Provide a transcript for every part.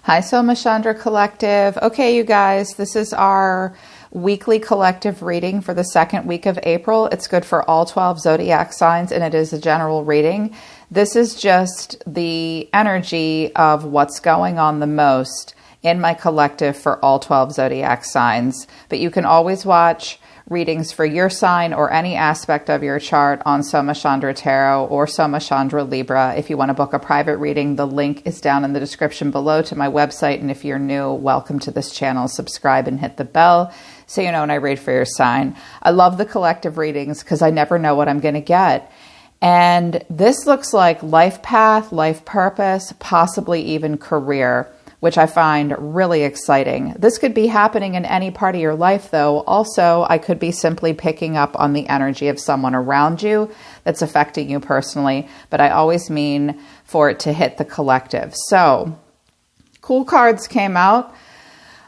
Hi, Soma Chandra Collective. Okay, you guys, this is our weekly collective reading for the second week of April. It's good for all 12 zodiac signs, and it is a general reading. This is just the energy of what's going on the most in my collective for all 12 zodiac signs. But you can always watch readings for your sign or any aspect of your chart on Soma Chandra Tarot or Soma Chandra Libra. If you want to book a private reading, the link is down in the description below to my website. And if you're new, welcome to this channel. Subscribe and hit the bell so you know when I read for your sign. I love the collective readings because I never know what I'm going to get. And this looks like life path, life purpose, possibly even career, which I find really exciting. This could be happening in any part of your life, though. Also, I could be simply picking up on the energy of someone around you that's affecting you personally, but I always mean for it to hit the collective. So, cool cards came out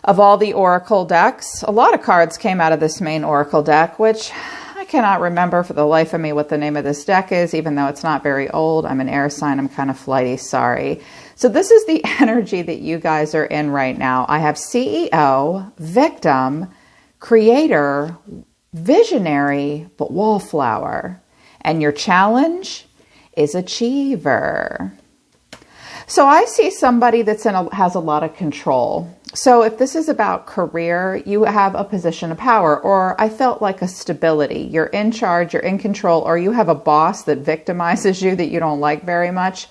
of all the oracle decks. A lot of cards came out of this main oracle deck, which I cannot remember for the life of me what the name of this deck is, even though it's not very old. I'm an air sign. I'm kind of flighty. Sorry. So this is the energy that you guys are in right now. I have CEO, victim, creator, visionary, but wallflower. And your challenge is achiever. So I see somebody that's has a lot of control. So if this is about career, you have a position of power, or I felt like a stability. You're in charge, you're in control, or you have a boss that victimizes you that you don't like very much.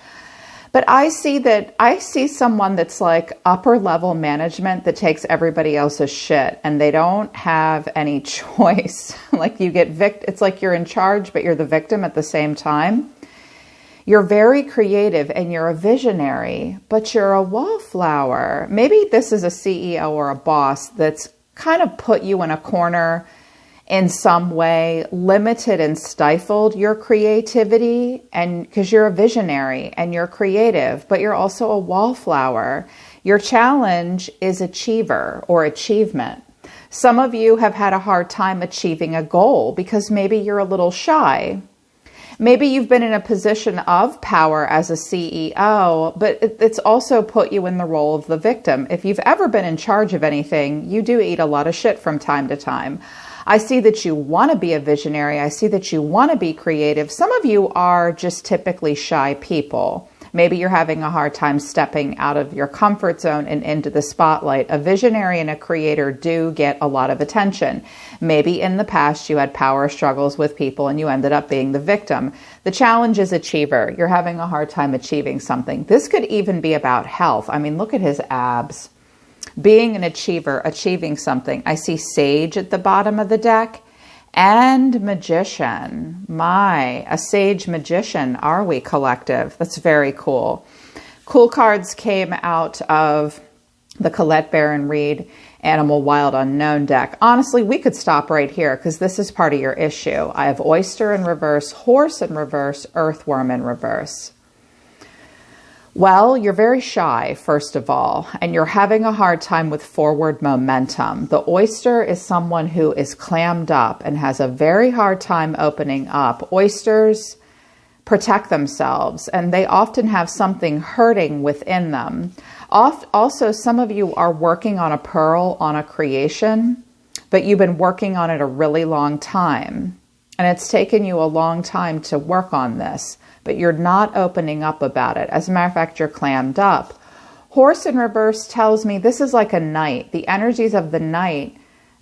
But I see someone that's like upper level management that takes everybody else's shit and they don't have any choice. Like you get it's like you're in charge, but you're the victim at the same time. You're very creative and you're a visionary, but you're a wallflower. Maybe this is a CEO or a boss that's kind of put you in a corner in some way, limited and stifled your creativity, and because you're a visionary and you're creative, but you're also a wallflower. Your challenge is achiever or achievement. Some of you have had a hard time achieving a goal because maybe you're a little shy. Maybe you've been in a position of power as a CEO, but it's also put you in the role of the victim. If you've ever been in charge of anything, you do eat a lot of shit from time to time. I see that you want to be a visionary. I see that you want to be creative. Some of you are just typically shy people. Maybe you're having a hard time stepping out of your comfort zone and into the spotlight. A visionary and a creator do get a lot of attention. Maybe in the past you had power struggles with people and you ended up being the victim. The challenge is achiever. You're having a hard time achieving something. This could even be about health. I mean, look at his abs. Being an achiever, achieving something. I see sage at the bottom of the deck and magician. A sage magician, are we, collective? That's very cool. Cool cards came out of the Colette Baron Reed Animal Wild Unknown deck. Honestly, we could stop right here because this is part of your issue. I have oyster in reverse, horse in reverse, earthworm in reverse. Well, you're very shy, first of all, and you're having a hard time with forward momentum. The oyster is someone who is clammed up and has a very hard time opening up. Oysters protect themselves, and they often have something hurting within them. Also, some of you are working on a pearl, on a creation, but you've been working on it a really long time, and it's taken you a long time to work on this. But you're not opening up about it. As a matter of fact, you're clammed up. Horse in reverse tells me this is like a knight. The energies of the knight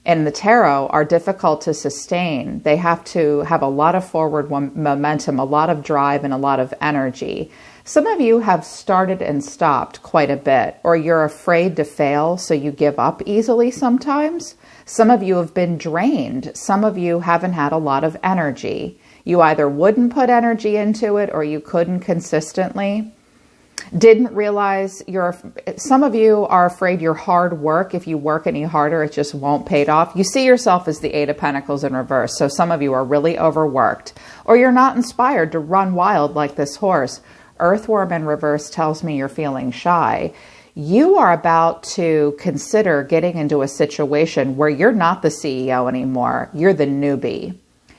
in the tarot are difficult to sustain. They have to have a lot of forward momentum, a lot of drive, and a lot of energy. Some of you have started and stopped quite a bit, or you're afraid to fail, so you give up easily sometimes. Some of you have been drained. Some of you haven't had a lot of energy. You either wouldn't put energy into it or you couldn't consistently. Didn't realize some of you are afraid your hard work, if you work any harder, it just won't pay off. You see yourself as the Eight of Pentacles in reverse. So some of you are really overworked, or you're not inspired to run wild like this horse. Earthworm in reverse tells me you're feeling shy. You are about to consider getting into a situation where you're not the CEO anymore. You're the newbie.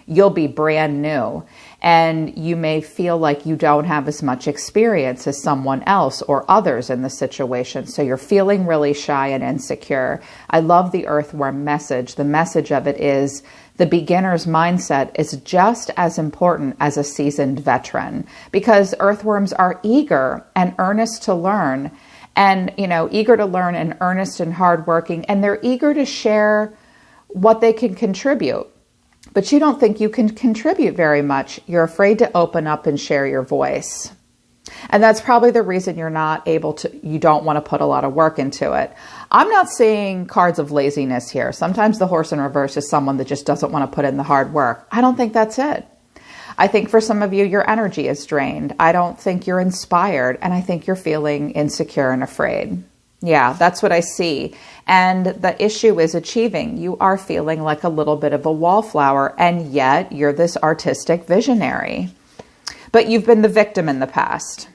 You'll be brand new, and you may feel like you don't have as much experience as someone else or others in the situation. So you're feeling really shy and insecure. I love the earthworm message. The message of it is the beginner's mindset is just as important as a seasoned veteran, because earthworms are eager and earnest to learn, and, eager to learn and earnest and hardworking, and they're eager to share what they can contribute. But you don't think you can contribute very much. You're afraid to open up and share your voice. And that's probably the reason you're not able to, you don't want to put a lot of work into it. I'm not seeing cards of laziness here. Sometimes the horse in reverse is someone that just doesn't want to put in the hard work. I don't think that's it. I think for some of you, your energy is drained. I don't think you're inspired. And I think you're feeling insecure and afraid. Yeah, that's what I see. And the issue is achieving. You are feeling like a little bit of a wallflower, and yet you're this artistic visionary. But you've been the victim in the past.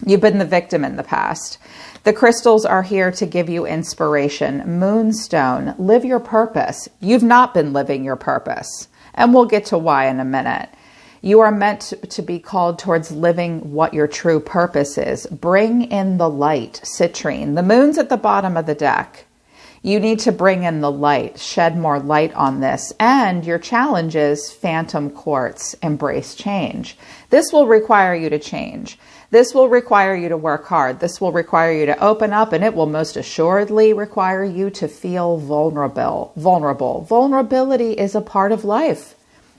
You've been the victim in the past. The crystals are here to give you inspiration. Moonstone, live your purpose. You've not been living your purpose. And we'll get to why in a minute. You are meant to be called towards living what your true purpose is. Bring in the light, citrine. The moon's at the bottom of the deck. You need to bring in the light, shed more light on this. And your challenge is phantom quartz, embrace change. This will require you to change. This will require you to work hard. This will require you to open up, and it will most assuredly require you to feel vulnerable. Vulnerability is a part of life.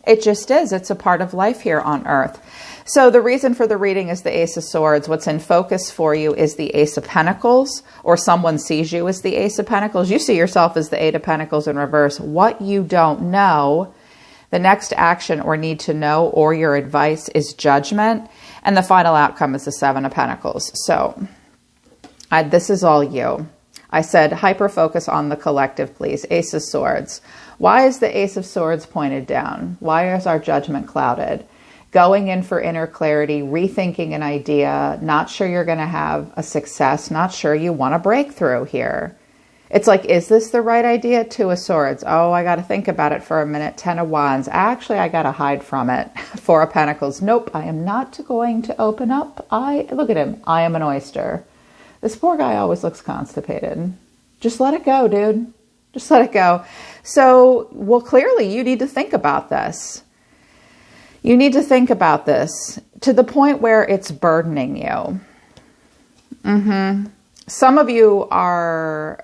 It just is. It's a part of life here on Earth. So the reason for the reading is the Ace of Swords. What's in focus for you is the Ace of Pentacles, or someone sees you as the Ace of Pentacles. You see yourself as the Eight of Pentacles in reverse. What you don't know, the next action or need to know, or your advice is judgment. And the final outcome is the Seven of Pentacles. So this is all you. I said hyper-focus on the collective, please. Ace of Swords. Why is the Ace of Swords pointed down? Why is our judgment clouded? Going in for inner clarity, rethinking an idea, not sure you're going to have a success, not sure you want a breakthrough here. It's like, is this the right idea? Two of Swords. Oh, I got to think about it for a minute. Ten of Wands. Actually, I got to hide from it. Four of Pentacles. Nope, I am not going to open up. Look at him. I am an oyster. This poor guy always looks constipated. Just let it go, dude. Just let it go. So, well, clearly you need to think about this. You need to think about this to the point where it's burdening you. Some of you are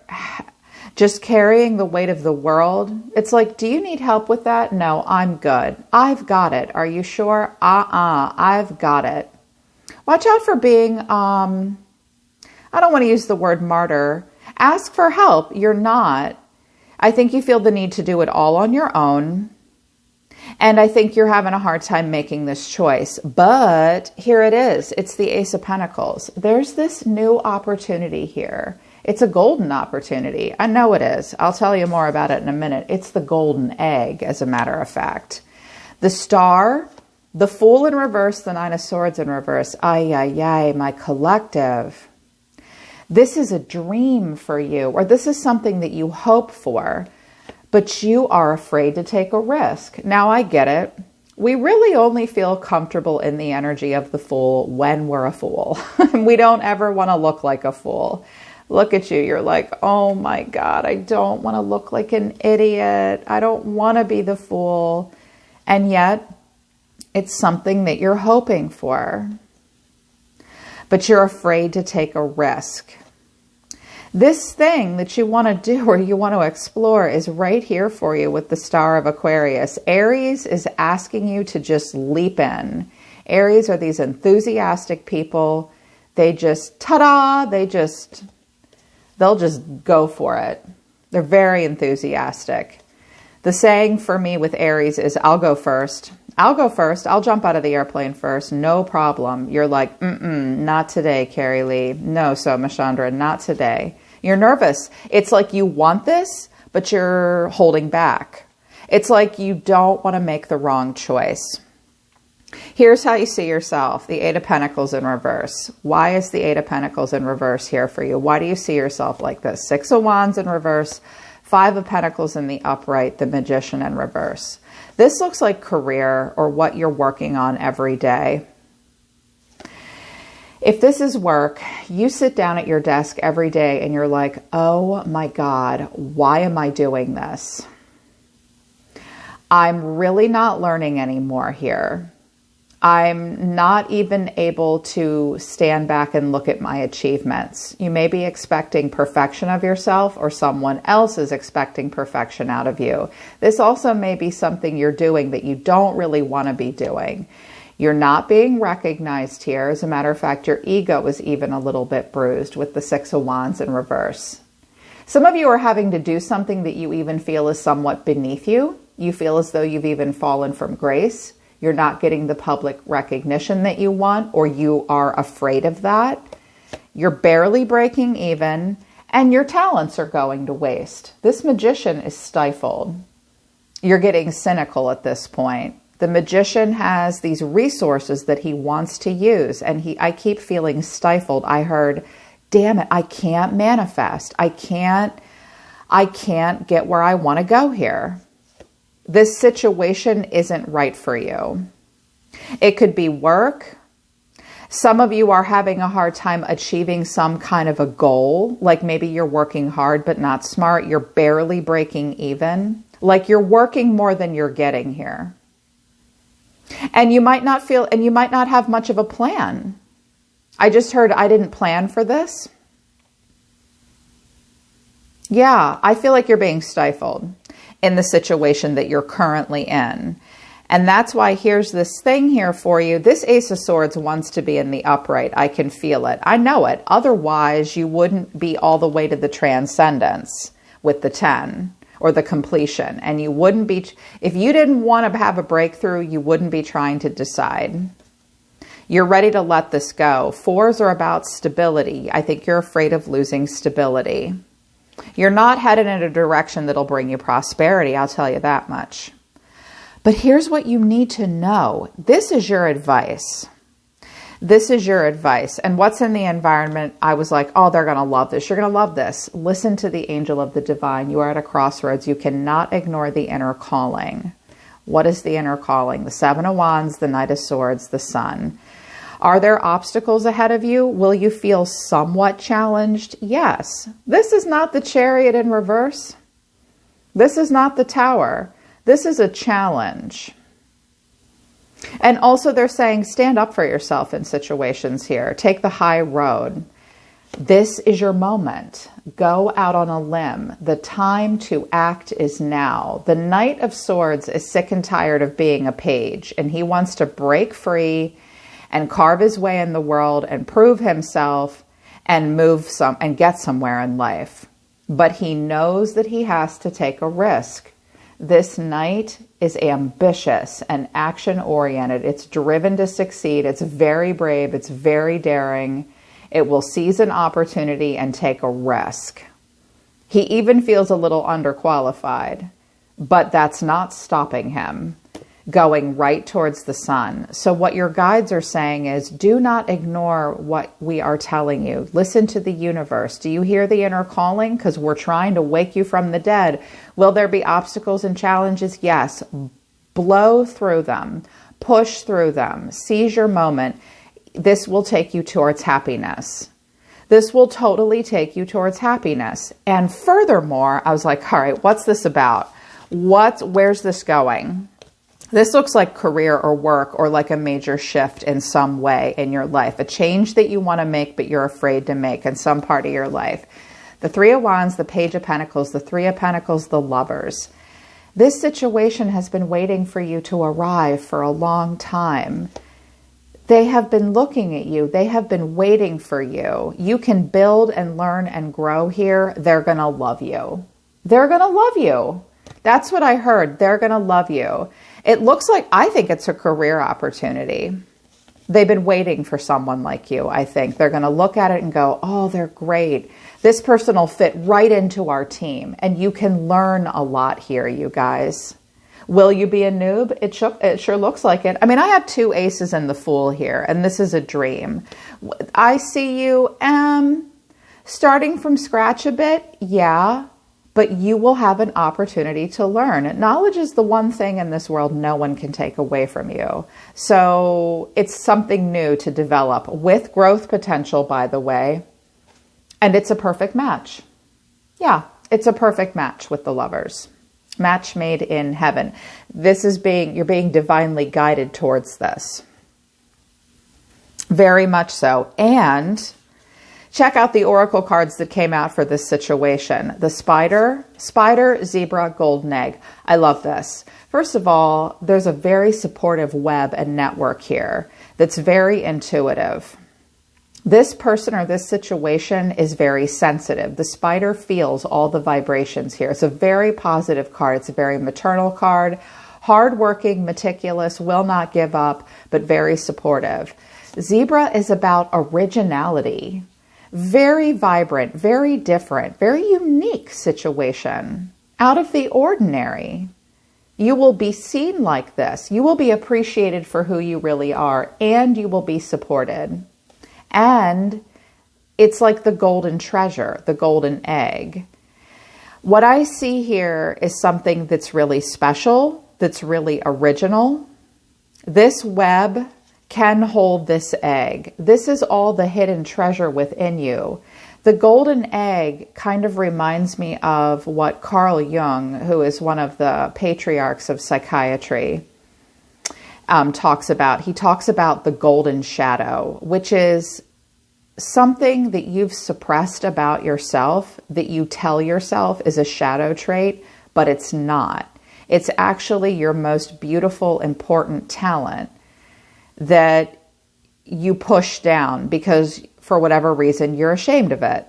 just carrying the weight of the world. It's like, do you need help with that? No, I'm good. I've got it. Are you sure? I've got it. Watch out for being, I don't want to use the word martyr. Ask for help. You're not. I think you feel the need to do it all on your own. And I think you're having a hard time making this choice. But here it is. It's the Ace of Pentacles. There's this new opportunity here. It's a golden opportunity. I know it is. I'll tell you more about it in a minute. It's the golden egg, as a matter of fact. The Star, the Fool in reverse, the Nine of Swords in reverse. Ay, ay, ay, my collective. This is a dream for you, or this is something that you hope for, but you are afraid to take a risk. Now, I get it. We really only feel comfortable in the energy of the Fool when we're a fool. We don't ever want to look like a fool. Look at you. You're like, oh my God, I don't want to look like an idiot. I don't want to be the fool. And yet, it's something that you're hoping for. But you're afraid to take a risk. This thing that you want to do or you want to explore is right here for you with the Star of Aquarius. Aries is asking you to just leap in. Aries are these enthusiastic people. They just, ta-da, they'll just go for it. They're very enthusiastic. The saying for me with Aries is, I'll go first. I'll go first. I'll jump out of the airplane first. No problem. You're like, not today, Carrie Lee. No, Soma, Chandra, not today. You're nervous. It's like you want this, but you're holding back. It's like you don't want to make the wrong choice. Here's how you see yourself. The Eight of Pentacles in reverse. Why is the Eight of Pentacles in reverse here for you? Why do you see yourself like this? Six of Wands in reverse. Five of Pentacles in the upright, the Magician in reverse. This looks like career or what you're working on every day. If this is work, you sit down at your desk every day and you're like, oh my God, why am I doing this? I'm really not learning anymore here. I'm not even able to stand back and look at my achievements. You may be expecting perfection of yourself, or someone else is expecting perfection out of you. This also may be something you're doing that you don't really want to be doing. You're not being recognized here. As a matter of fact, your ego is even a little bit bruised with the Six of Wands in reverse. Some of you are having to do something that you even feel is somewhat beneath you. You feel as though you've even fallen from grace. You're not getting the public recognition that you want, or you are afraid of that. You're barely breaking even, and your talents are going to waste. This Magician is stifled. You're getting cynical at this point. The Magician has these resources that he wants to use, and I keep feeling stifled. I heard, damn it, I can't manifest. I can't get where I want to go here. This situation isn't right for you. It could be work. Some of you are having a hard time achieving some kind of a goal, like maybe you're working hard but not smart. You're barely breaking even, like you're working more than you're getting here. And you might not have much of a plan. I just heard, I didn't plan for this. Yeah, I feel like you're being stifled in the situation that you're currently in. And that's why here's this thing here for you. This Ace of Swords wants to be in the upright. I can feel it. I know it. Otherwise, you wouldn't be all the way to the transcendence with the 10 or the completion. And you wouldn't be, if you didn't want to have a breakthrough, you wouldn't be trying to decide. You're ready to let this go. Fours are about stability. I think you're afraid of losing stability. You're not headed in a direction that'll bring you prosperity, I'll tell you that much. But here's what you need to know. This is your advice. This is your advice. And what's in the environment, I was like, oh, they're going to love this. You're going to love this. Listen to the angel of the divine. You are at a crossroads. You cannot ignore the inner calling. What is the inner calling? The Seven of Wands, the Knight of Swords, the Sun. Are there obstacles ahead of you? Will you feel somewhat challenged? Yes. This is not the Chariot in reverse. This is not the Tower. This is a challenge. And also they're saying stand up for yourself in situations here. Take the high road. This is your moment. Go out on a limb. The time to act is now. The Knight of Swords is sick and tired of being a page, and he wants to break free and carve his way in the world and prove himself and and get somewhere in life. But he knows that he has to take a risk. This knight is ambitious and action-oriented. It's driven to succeed. It's very brave. It's very daring. It will seize an opportunity and take a risk. He even feels a little underqualified, but that's not stopping him going right towards the sun. So what your guides are saying is, do not ignore what we are telling you. Listen to the universe. Do you hear the inner calling? Because we're trying to wake you from the dead. Will there be obstacles and challenges? Yes. Blow through them. Push through them. Seize your moment. This will take you towards happiness. This will totally take you towards happiness. And furthermore, I was like, all right, what's this about? Where's this going? This looks like career or work, or like a major shift in some way in your life, a change that you want to make, but you're afraid to make in some part of your life. The Three of Wands, the Page of Pentacles, the Three of Pentacles, the Lovers. This situation has been waiting for you to arrive for a long time. They have been looking at you. They have been waiting for you. You can build and learn and grow here. They're going to love you. They're going to love you. That's what I heard. They're going to love you. It looks like, I think it's a career opportunity. They've been waiting for someone like you, I think. They're going to look at it and go, oh, they're great. This person will fit right into our team. And you can learn a lot here, you guys. Will you be a noob? It sure looks like it. I mean, I have two aces and the Fool here, and this is a dream. I see you starting from scratch a bit, yeah. but you will have an opportunity to learn. Knowledge is the one thing in this world no one can take away from you. So it's something new to develop with growth potential, by the way. And it's a perfect match. Yeah, it's a perfect match with the Lovers. Match made in heaven. You're being divinely guided towards this. Very much so. And check out the oracle cards that came out for this situation. The spider, zebra, golden egg. I love this. First of all, there's a very supportive web and network here that's very intuitive. This person or this situation is very sensitive. The spider feels all the vibrations here. It's a very positive card. It's a very maternal card. Hardworking, meticulous, will not give up, but very supportive. Zebra is about originality. Very vibrant, very different, very unique situation. Out of the ordinary. You will be seen like this. You will be appreciated for who you really are, and you will be supported. And it's like the golden treasure, the golden egg. What I see here is something that's really special, that's really original. This web can hold this egg. This is all the hidden treasure within you. The golden egg kind of reminds me of what Carl Jung, who is one of the patriarchs of psychiatry, talks about. He talks about the golden shadow, which is something that you've suppressed about yourself, that you tell yourself is a shadow trait, but it's not. It's actually your most beautiful, important talent that you push down because for whatever reason you're ashamed of it,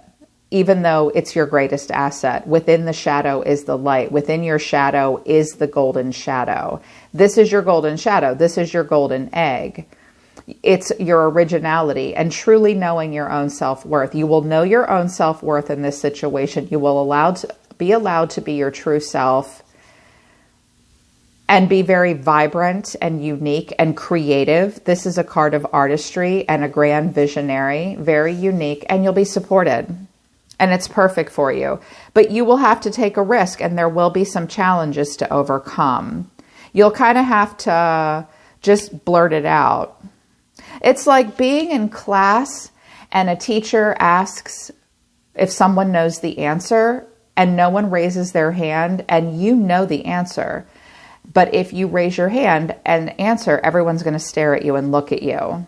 even though it's your greatest asset. Within the shadow is the light. Within your shadow is the golden shadow. This is your golden shadow. This is your golden egg. It's your originality and truly knowing your own self-worth. You will know your own self-worth in this situation. You will be allowed to be your true self and be very vibrant and unique and creative. This is a card of artistry and a grand visionary, very unique, and you'll be supported. And it's perfect for you. But you will have to take a risk, and there will be some challenges to overcome. You'll kind of have to just blurt it out. It's like being in class and a teacher asks if someone knows the answer and no one raises their hand and you know the answer. But if you raise your hand and answer, everyone's going to stare at you and look at you.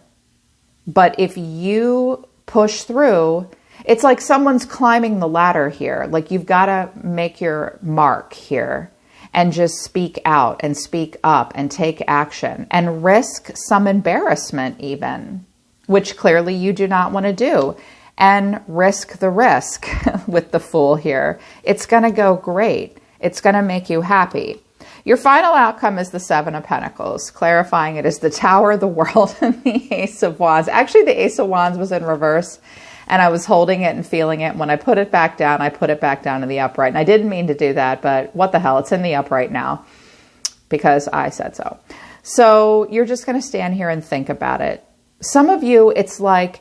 But if you push through, it's like someone's climbing the ladder here. Like you've got to make your mark here and just speak out and speak up and take action and risk some embarrassment even, which clearly you do not want to do. And risk the risk with the Fool here. It's going to go great. It's going to make you happy. Your final outcome is the Seven of Pentacles, clarifying it is the Tower, the World, and the Ace of Wands. Actually, the Ace of Wands was in reverse, and I was holding it and feeling it. When I put it back down, I put it back down in the upright. And I didn't mean to do that, but what the hell? It's in the upright now because I said so. So you're just going to stand here and think about it. Some of you, it's like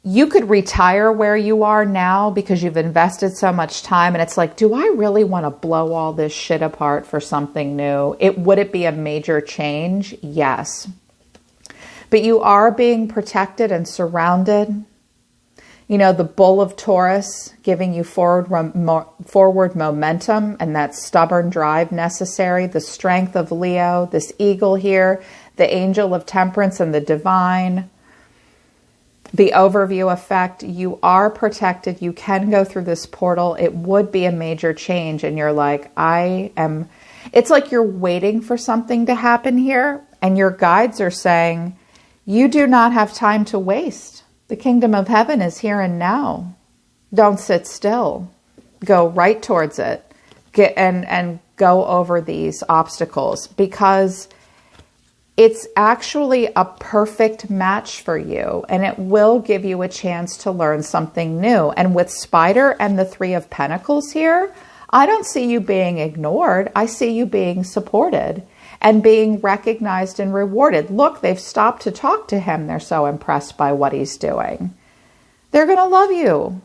you could retire where you are now because you've invested so much time. And it's like, do I really want to blow all this shit apart for something new? Would it be a major change? Yes. But you are being protected and surrounded. You know, the Bull of Taurus giving you forward momentum and that stubborn drive necessary. The strength of Leo, this eagle here, the Angel of Temperance and the Divine. The overview effect, you are protected. You can go through this portal. It would be a major change. And you're like, it's like you're waiting for something to happen here. And your guides are saying, you do not have time to waste. The kingdom of heaven is here and now. Don't sit still. Go right towards it. And go over these obstacles because it's actually a perfect match for you, and it will give you a chance to learn something new. And with Spider and the Three of Pentacles here, I don't see you being ignored. I see you being supported and being recognized and rewarded. Look, they've stopped to talk to him. They're so impressed by what he's doing. They're going to love you.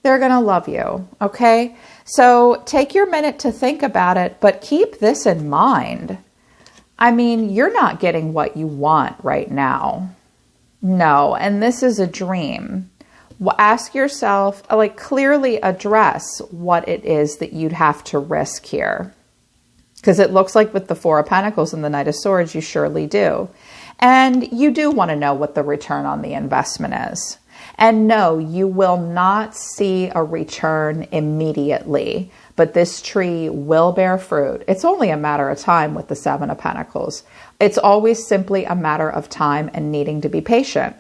They're going to love you, okay? So take your minute to think about it, but keep this in mind. I mean, you're not getting what you want right now. No, and this is a dream. Ask yourself, like, clearly address what it is that you'd have to risk here. Because it looks like with the Four of Pentacles and the Knight of Swords, you surely do. And you do want to know what the return on the investment is. And no, you will not see a return immediately, but this tree will bear fruit. It's only a matter of time with the Seven of Pentacles. It's always simply a matter of time and needing to be patient.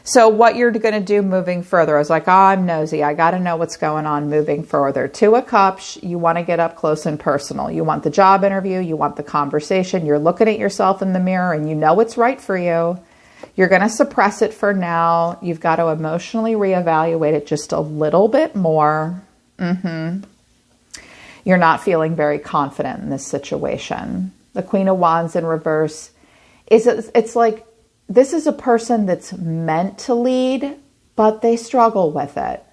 So what you're going to do moving further, I was like, oh, I'm nosy. I got to know what's going on moving further. Two of Cups, you want to get up close and personal. You want the job interview. You want the conversation. You're looking at yourself in the mirror and you know it's right for you. You're going to suppress it for now. You've got to emotionally reevaluate it just a little bit more. You're not feeling very confident in this situation. The Queen of Wands in reverse, it's like, this is a person that's meant to lead, but they struggle with it.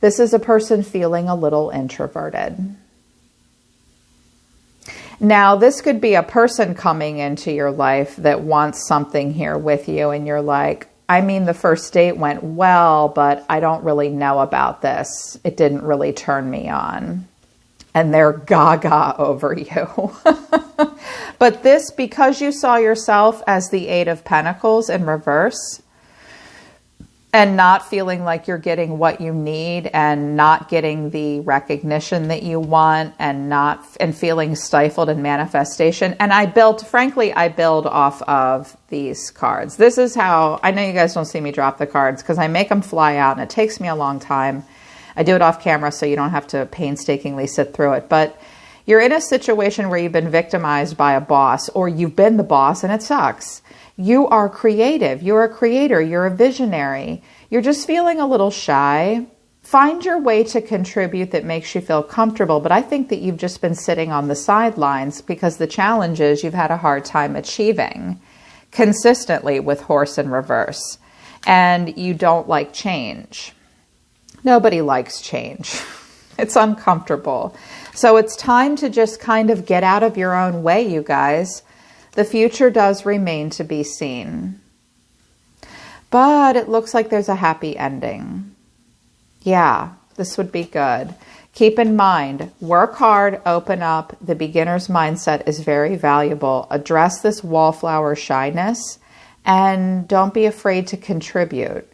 This is a person feeling a little introverted. Now, this could be a person coming into your life that wants something here with you, and you're like, I mean, the first date went well, but I don't really know about this. It didn't really turn me on. And they're gaga over you. But this, because you saw yourself as the Eight of Pentacles in reverse and not feeling like you're getting what you need and not getting the recognition that you want and feeling stifled in manifestation. And frankly, I build off of these cards. This is how, I know you guys don't see me drop the cards because I make them fly out and it takes me a long time. I do it off camera so you don't have to painstakingly sit through it. But you're in a situation where you've been victimized by a boss, or you've been the boss and it sucks. You are creative. You're a creator. You're a visionary. You're just feeling a little shy. Find your way to contribute that makes you feel comfortable. But I think that you've just been sitting on the sidelines because the challenge is you've had a hard time achieving consistently with Horse in reverse. And you don't like change. Nobody likes change. It's uncomfortable. So it's time to just kind of get out of your own way, you guys. The future does remain to be seen. But it looks like there's a happy ending. Yeah, this would be good. Keep in mind, work hard, open up. The beginner's mindset is very valuable. Address this wallflower shyness and don't be afraid to contribute.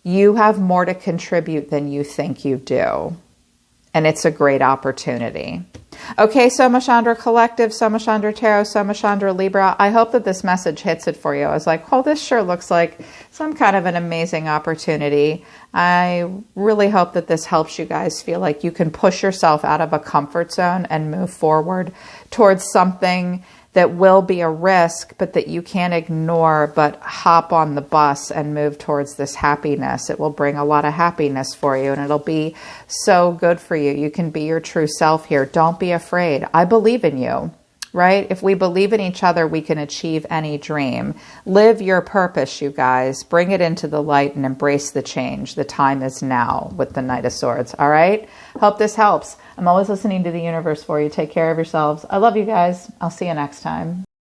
You have more to contribute than you think you do. And it's a great opportunity. Okay, Soma Chandra Collective, Soma Chandra Tarot, Soma Chandra Libra. I hope that this message hits it for you. I was like, oh, this sure looks like some kind of an amazing opportunity. I really hope that this helps you guys feel like you can push yourself out of a comfort zone and move forward towards something that will be a risk, but that you can't ignore, but hop on the bus and move towards this happiness. It will bring a lot of happiness for you, and it'll be so good for you. You can be your true self here. Don't be afraid. I believe in you, right? If we believe in each other, we can achieve any dream. Live your purpose, you guys. Bring it into the light and embrace the change. The time is now with the Knight of Swords, all right? Hope this helps. I'm always listening to the universe for you. Take care of yourselves. I love you guys. I'll see you next time.